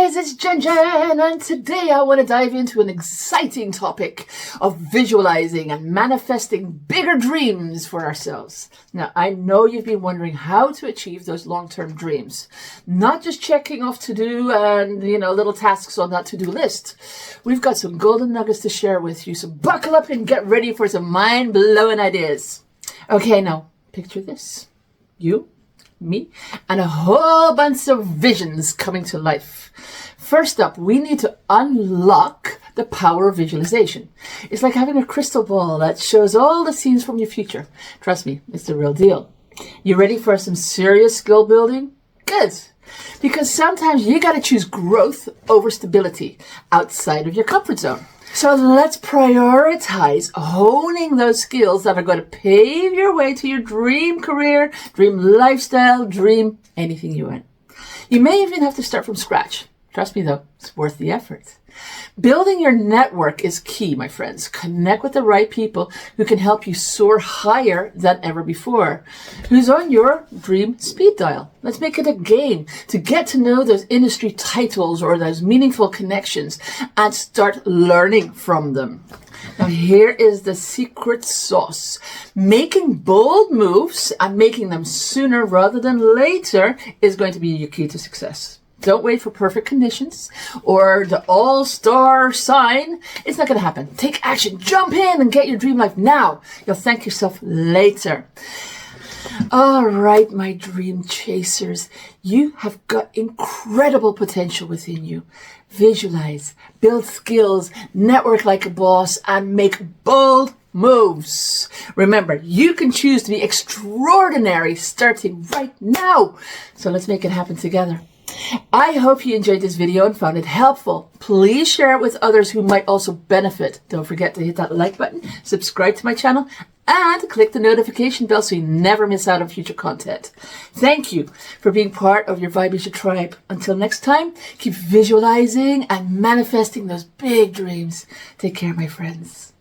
guys, it's JenJen, and today I want to dive into an exciting topic of visualizing and manifesting bigger dreams for ourselves. Now, I know you've been wondering how to achieve those long-term dreams, not just checking off to-do and, little tasks on that to-do list. We've got some golden nuggets to share with you, so buckle up and get ready for some mind-blowing ideas. Okay, now, picture this. You, me, and a whole bunch of visions coming to life. First up, we need to unlock the power of visualization. It's like having a crystal ball that shows all the scenes from your future. Trust me, it's the real deal. You ready for some serious skill building? Good. Because sometimes you gotta choose growth over stability outside of your comfort zone. So let's prioritize honing those skills that are going to pave your way to your dream career, dream lifestyle, dream anything you want. You may even have to start from scratch. Trust me though, it's worth the effort. Building your network is key, my friends. Connect with the right people who can help you soar higher than ever before. Who's on your dream speed dial? Let's make it a game to get to know those industry titles or those meaningful connections and start learning from them. Now here is the secret sauce. Making bold moves and making them sooner rather than later is going to be your key to success. Don't wait for perfect conditions or the all-star sign. It's not going to happen. Take action. Jump in and get your dream life now. You'll thank yourself later. All right, my dream chasers. You have got incredible potential within you. Visualize, build skills, network like a boss, and make bold moves. Remember, you can choose to be extraordinary starting right now. So let's make it happen together. I hope you enjoyed this video and found it helpful. Please share it with others who might also benefit. Don't forget to hit that like button, subscribe to my channel, and click the notification bell so you never miss out on future content. Thank you for being part of your Vibe is Your Tribe. Until next time, keep visualizing and manifesting those big dreams. Take care, my friends.